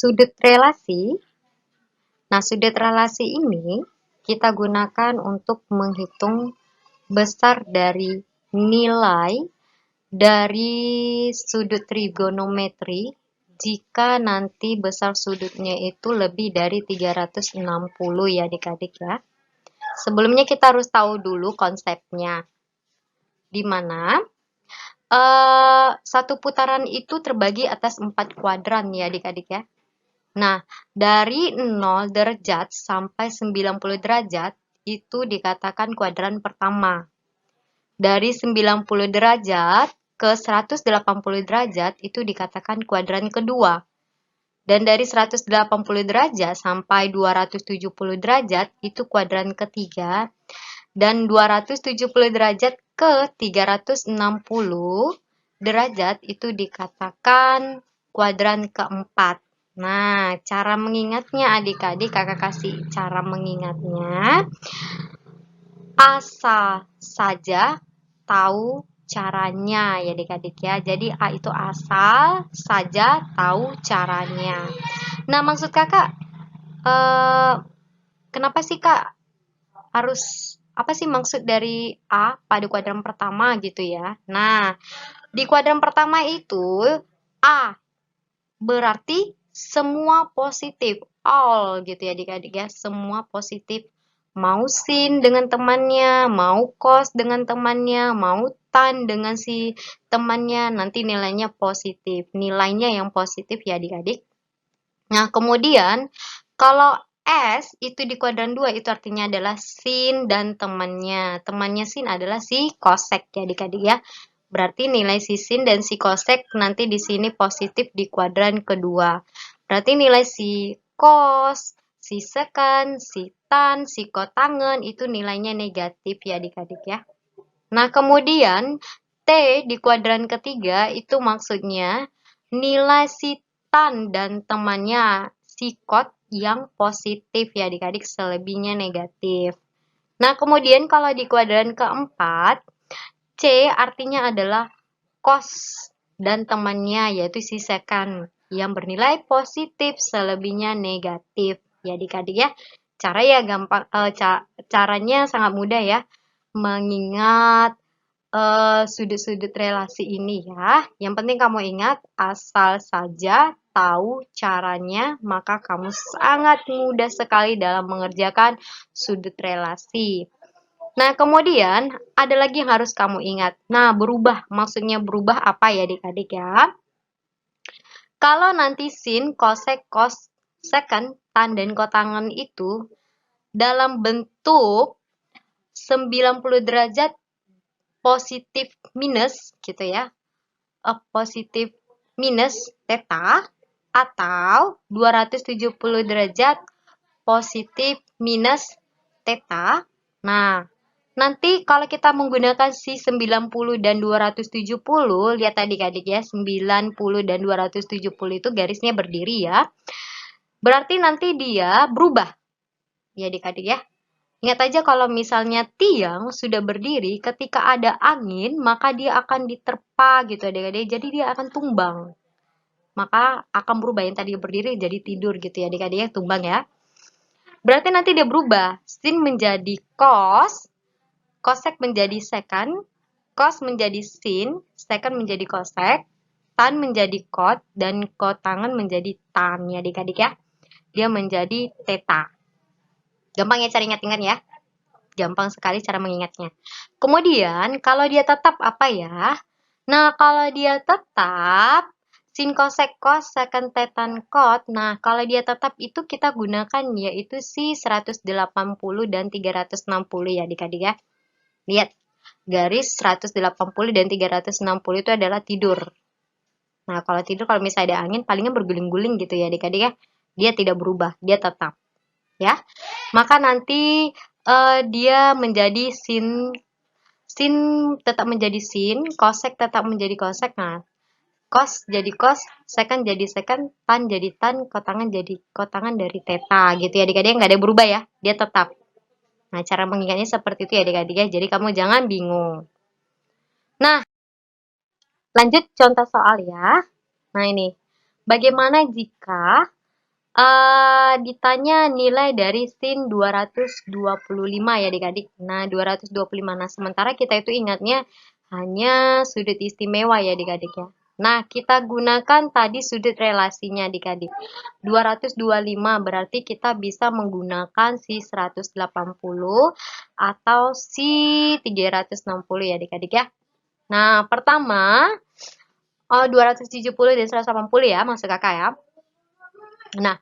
sudut relasi. Nah, sudut relasi ini kita gunakan untuk menghitung besar dari nilai dari sudut trigonometri jika nanti besar sudutnya itu lebih dari 360 ya adik-adik ya. Sebelumnya kita harus tahu dulu konsepnya. Di mana satu putaran itu terbagi atas 4 kuadran ya adik-adik ya. Nah, dari 0 derajat sampai 90 derajat itu dikatakan kuadran pertama. Dari 90 derajat ke 180 derajat itu dikatakan kuadran kedua. Dan dari 180 derajat sampai 270 derajat itu kuadran ketiga. Dan 270 derajat ke 360 derajat itu dikatakan kuadran keempat. Nah, cara mengingatnya adik-adik, kakak kasih cara mengingatnya. Asal saja tahu caranya ya adik-adik ya. Jadi A itu asal saja tahu caranya. Nah, maksud kakak, kenapa sih kak harus apa sih maksud dari A pada kuadran pertama gitu ya? Nah, di kuadran pertama itu A berarti semua positif, all gitu ya adik-adik ya, semua positif. Mau sin dengan temannya, mau cos dengan temannya, mau tan dengan si temannya, nanti nilainya positif. Nilainya yang positif ya adik-adik. Nah, kemudian kalau S itu di kuadran 2 itu artinya adalah sin dan temannya. Temannya sin adalah si kosek ya adik-adik ya. Berarti nilai si sin dan si kosek nanti di sini positif di kuadran kedua. Berarti nilai si cos, si secant, si tan, si kotangen itu nilainya negatif ya adik-adik ya. Nah, kemudian T di kuadran ketiga itu maksudnya nilai si tan dan temannya si kot yang positif ya adik-adik, selebihnya negatif. Nah, kemudian kalau di kuadran keempat, C artinya adalah cos dan temannya yaitu si secant yang bernilai positif, selebihnya negatif ya adik-adik ya. Caranya sangat mudah ya, mengingat sudut-sudut relasi ini ya. Yang penting kamu ingat, asal saja tahu caranya, maka kamu sangat mudah sekali dalam mengerjakan sudut relasi. Nah, kemudian ada lagi yang harus kamu ingat. Nah, berubah, maksudnya berubah apa ya adik-adik ya? Kalau nanti sin, kosek, cos, secant, tan, dan kotangen itu dalam bentuk 90 derajat positif minus gitu ya, positif minus theta, atau 270 derajat positif minus theta. Nah, nanti kalau kita menggunakan si 90 dan 270, lihat adik-adik ya, 90 dan 270 itu garisnya berdiri ya. Berarti nanti dia berubah ya adik-adik ya. Ingat aja kalau misalnya tiang sudah berdiri, ketika ada angin, maka dia akan diterpa gitu adik-adik. Jadi dia akan tumbang. Maka akan berubah, yang tadi berdiri jadi tidur gitu ya adik-adik ya, tumbang ya. Berarti nanti dia berubah. Sin menjadi cos, kosek menjadi secant, cos menjadi sin, secant menjadi kosek, tan menjadi kot, dan kotangen menjadi tan ya adik-adik ya. Dia menjadi theta. Gampang ya cara ingat-ingat ya. Gampang sekali cara mengingatnya. Kemudian, kalau dia tetap apa ya? Nah, kalau dia tetap sin kosek cos secant tetan kot. Nah, kalau dia tetap itu kita gunakan yaitu si 180 dan 360 ya adik-adik ya. Lihat, garis 180 dan 360 itu adalah tidur. Nah, kalau tidur kalau misalnya ada angin palingnya berguling-guling gitu ya adik-adik ya. Dia tidak berubah, dia tetap. Ya. Maka nanti dia menjadi sin tetap menjadi sin, kosek tetap menjadi kosek. Nah, cos jadi cos, secant jadi secant, tan jadi tan, kotangan jadi kotangan dari theta gitu ya adik-adik, nggak ada berubah ya, dia tetap. Nah, cara mengingatnya seperti itu ya adik-adik ya, jadi kamu jangan bingung. Nah, lanjut contoh soal ya. Nah, ini bagaimana jika ditanya nilai dari sin 225 ya adik-adik. Nah, 225. Nah, sementara kita itu ingatnya hanya sudut istimewa ya adik-adik ya. Nah, kita gunakan tadi sudut relasinya adik-adik. 225 berarti kita bisa menggunakan si 180 atau si 360 ya adik-adik ya. Nah, pertama 270 dan 180 ya maksud kakak ya. Nah,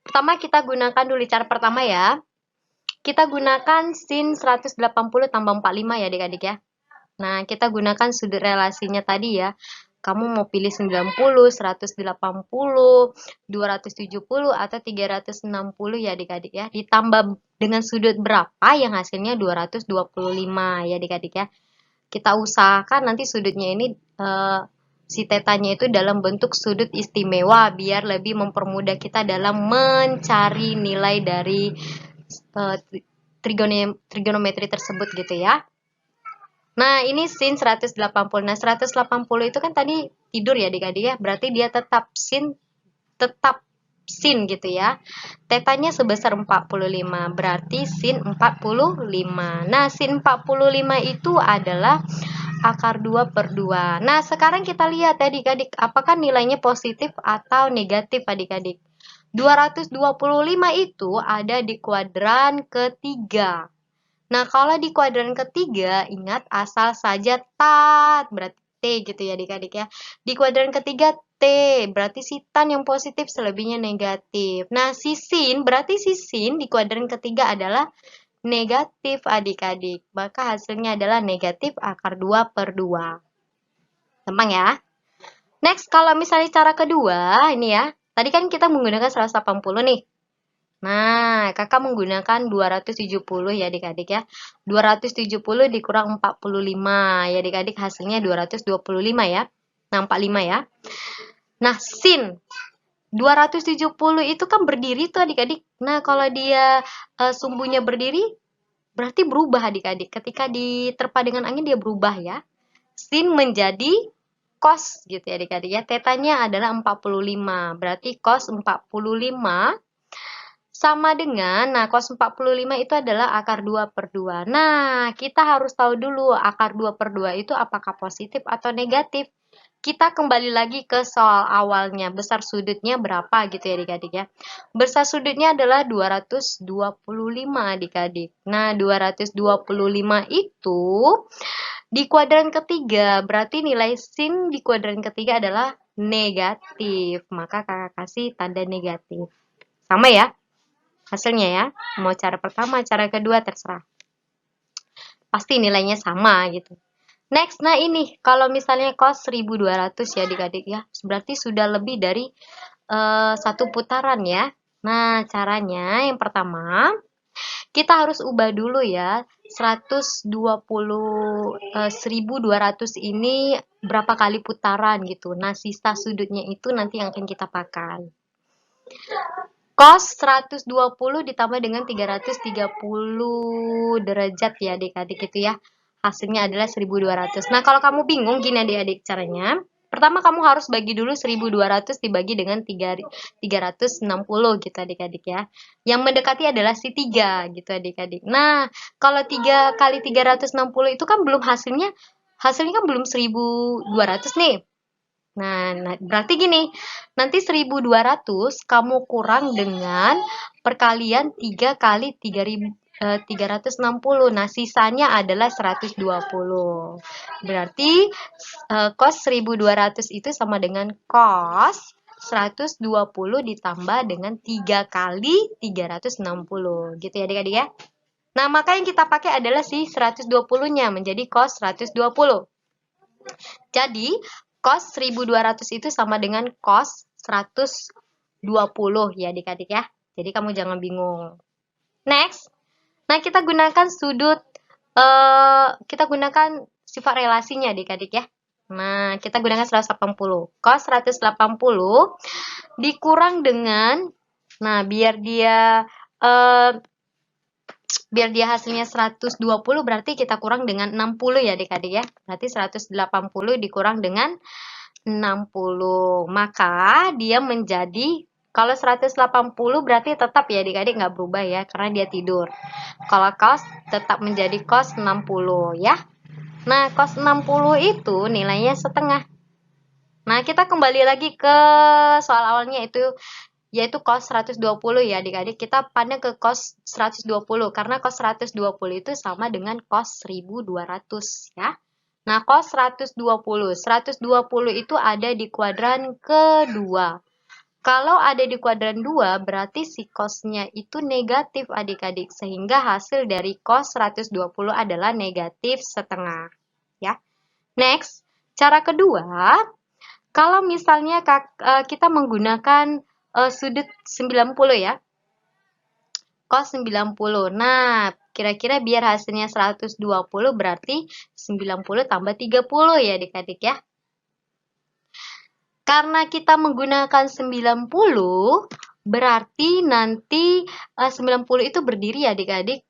pertama kita gunakan dulu cara pertama ya. Kita gunakan sin 180 tambah 45 ya adik-adik ya. Nah, kita gunakan sudut relasinya tadi ya. Kamu mau pilih 90, 180, 270, atau 360 ya adik-adik ya. Ditambah dengan sudut berapa yang hasilnya 225 ya adik-adik ya. Kita usahakan nanti sudutnya ini si tetanya itu dalam bentuk sudut istimewa biar lebih mempermudah kita dalam mencari nilai dari trigonometri tersebut gitu ya. Nah, ini sin 180. Nah, 180 itu kan tadi tidur ya adik-adik ya. Berarti dia tetap sin gitu ya. Tetanya sebesar 45. Berarti sin 45. Nah, sin 45 itu adalah akar 2 per 2. Nah, sekarang kita lihat adik-adik, apakah nilainya positif atau negatif adik-adik. 225 itu ada di kuadran ketiga. Nah, kalau di kuadran ketiga, ingat asal saja tat, berarti T gitu ya adik-adik ya. Di kuadran ketiga T, berarti si tan yang positif, selebihnya negatif. Nah, si sin, berarti si sin di kuadran ketiga adalah negatif adik-adik. Maka hasilnya adalah negatif akar 2 per 2. Gampang ya? Next, kalau misalnya cara kedua, ini ya. Tadi kan kita menggunakan 180 nih. Nah, kakak menggunakan 270 ya adik-adik ya. 270 dikurang 45 ya adik-adik, hasilnya 225 ya. Nah, 45 ya. Nah, sin 270 itu kan berdiri tuh adik-adik. Nah, kalau dia sumbunya berdiri, berarti berubah adik-adik. Ketika diterpa dengan angin dia berubah ya. Sin menjadi cos gitu ya adik-adik ya. Tetanya adalah 45. Berarti cos 45 sama dengan, nah cos 45 itu adalah akar 2 per 2. Nah, kita harus tahu dulu akar 2 per 2 itu apakah positif atau negatif. Kita kembali lagi ke soal awalnya, besar sudutnya berapa gitu ya adik-adik ya. Besar sudutnya adalah 225 adik-adik. Nah, 225 itu di kuadran ketiga, berarti nilai sin di kuadran ketiga adalah negatif. Maka kakak kasih tanda negatif. Sama ya hasilnya ya. Mau cara pertama, cara kedua terserah. Pasti nilainya sama gitu. Next, nah ini kalau misalnya cos 1200 ya adik-adik ya. Berarti sudah lebih dari satu putaran ya. Nah, caranya yang pertama kita harus ubah dulu ya. 1200 ini berapa kali putaran gitu. Nah, sisa sudutnya itu nanti yang akan kita pakai. Cos 120 ditambah dengan 330 derajat ya adik-adik itu ya. Hasilnya adalah 1200. Nah, kalau kamu bingung gini adik-adik caranya. Pertama kamu harus bagi dulu 1200 dibagi dengan 360 gitu adik-adik ya. Yang mendekati adalah si 3 gitu adik-adik. Nah, kalau 3 kali 360 itu kan belum hasilnya kan belum 1200 nih. Nah, berarti gini, nanti 1200 kamu kurang dengan perkalian 3 kali 360. Nah, sisanya adalah 120. Berarti cos 1200 itu sama dengan cos 120 ditambah dengan 3 kali 360. Gitu ya adik-adik ya. Nah, maka yang kita pakai adalah si 120-nya menjadi cos 120. Jadi, cos 1200 itu sama dengan cos 120 ya adik-adik ya. Jadi kamu jangan bingung. Next, nah kita gunakan kita gunakan sifat relasinya adik-adik ya. Nah, kita gunakan 180. Cos 180 dikurang dengan, nah biar dia hasilnya 120 berarti kita kurang dengan 60 ya adik-adik ya. Berarti 180 dikurang dengan 60. Maka dia menjadi Kalau 180 berarti tetap ya adik-adik nggak berubah ya, karena dia tidur. Kalau cos tetap menjadi cos 60 ya. Nah, cos 60 itu nilainya setengah. Nah, kita kembali lagi ke soal awalnya yaitu cos 120 ya adik-adik. Kita pandang ke cos 120 karena cos 120 itu sama dengan cos 1200 ya. Nah, cos 120. 120 itu ada di kuadran kedua. Kalau ada di kuadran 2, berarti si cosnya itu negatif adik-adik. Sehingga hasil dari cos 120 adalah negatif setengah. Ya. Next, cara kedua, kalau misalnya kita menggunakan sudut 90 ya. Cos 90. Nah, kira-kira biar hasilnya 120 berarti 90 tambah 30 ya adik-adik ya. Karena kita menggunakan 90, berarti nanti 90 itu berdiri ya adik-adik.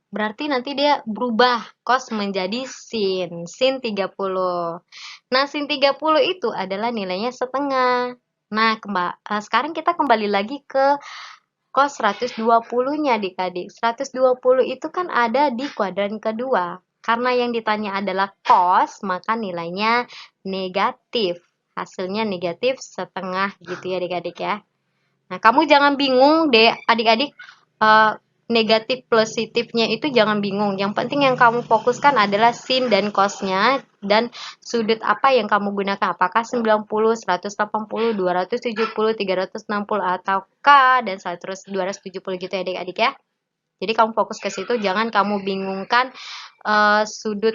Berarti nanti dia berubah cos menjadi sin 30. Nah, sin 30 itu adalah nilainya setengah. Nah, sekarang kita kembali lagi ke cos 120-nya adik-adik. 120 itu kan ada di kuadran kedua. Karena yang ditanya adalah cos, maka nilainya negatif. Hasilnya negatif setengah gitu ya adik-adik ya. Nah, kamu jangan bingung deh adik-adik, negatif positifnya itu jangan bingung. Yang penting yang kamu fokuskan adalah sin dan cosnya dan sudut apa yang kamu gunakan. Apakah 90, 180, 270, 360 atau K dan terus 270 gitu ya adik-adik ya. Jadi kamu fokus ke situ, jangan kamu bingungkan sudut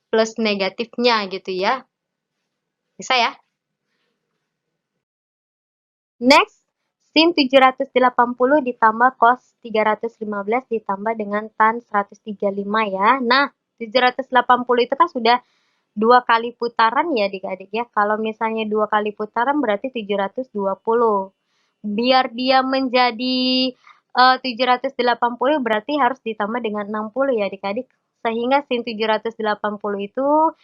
plus negatifnya gitu ya. Bisa ya? Next, sin 780 ditambah cos 315 ditambah dengan tan 135 ya. Nah, 780 itu kan sudah 2 kali putaran ya adik-adik ya. Kalau misalnya 2 kali putaran berarti 720. Biar dia menjadi 780 berarti harus ditambah dengan 60 ya adik-adik. Sehingga sin 780 itu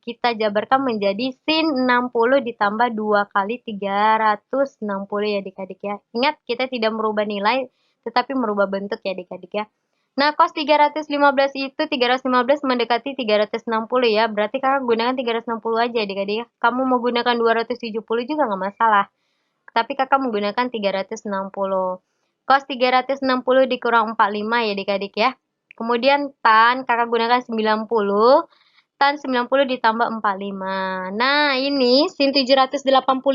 kita jabarkan menjadi sin 60 ditambah 2 kali 360 ya adik-adik ya. Ingat, kita tidak merubah nilai, tetapi merubah bentuk ya adik-adik ya. Nah, cos 315 itu 315 mendekati 360 ya. Berarti kakak gunakan 360 aja adik-adik ya. Kamu mau gunakan 270 juga nggak masalah. Tapi kakak menggunakan 360. Cos 360 dikurang 45 ya adik-adik ya. Kemudian tan kakak gunakan 90. Tan 90 ditambah 45. Nah, ini sin 780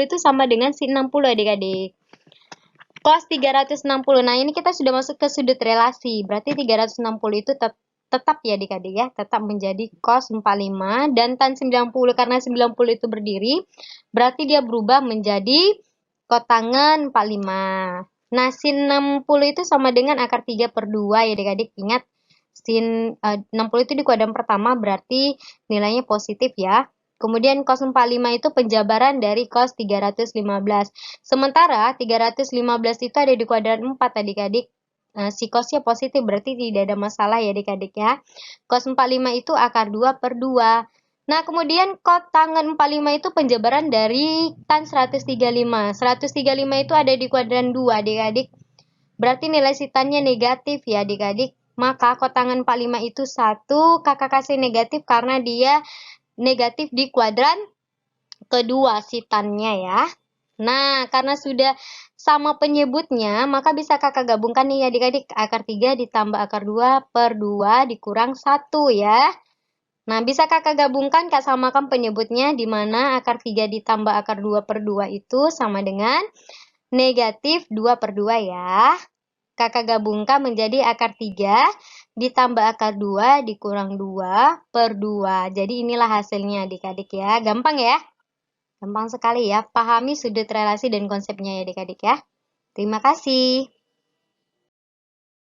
itu sama dengan sin 60 adik-adik. Cos 360. Nah, ini kita sudah masuk ke sudut relasi. Berarti 360 itu tetap ya adik-adik ya. Tetap menjadi cos 45. Dan tan 90 karena 90 itu berdiri. Berarti dia berubah menjadi kotangan 45. Nah, sin 60 itu sama dengan akar 3 per 2 ya adik-adik. Ingat. Sin 60 itu di kuadran pertama berarti nilainya positif ya. Kemudian cos 45 itu penjabaran dari cos 315. Sementara 315 itu ada di kuadran 4 adik-adik. Si cosnya positif berarti tidak ada masalah ya adik-adik ya. Cos 45 itu akar 2 per 2. Nah, kemudian kotangan 45 itu penjabaran dari tan 135. 135 itu ada di kuadran 2 adik-adik. Berarti nilai sitannya negatif ya adik-adik. Maka kotangan 45 itu 1, kakak kasih negatif karena dia negatif di kuadran kedua sitannya ya. Nah, karena sudah sama penyebutnya, maka bisa kakak gabungkan nih adik-adik. Akar 3 ditambah akar 2 per 2 dikurang 1 ya. Nah, bisa kakak gabungkan, kak samakan penyebutnya, di mana akar 3 ditambah akar 2 per 2 itu sama dengan negatif 2 per 2 ya. Kakak gabungkan menjadi akar 3 ditambah akar 2 dikurang 2 per 2. Jadi inilah hasilnya adik-adik ya. Gampang ya? Gampang sekali ya. Pahami sudut relasi dan konsepnya ya adik-adik ya. Terima kasih.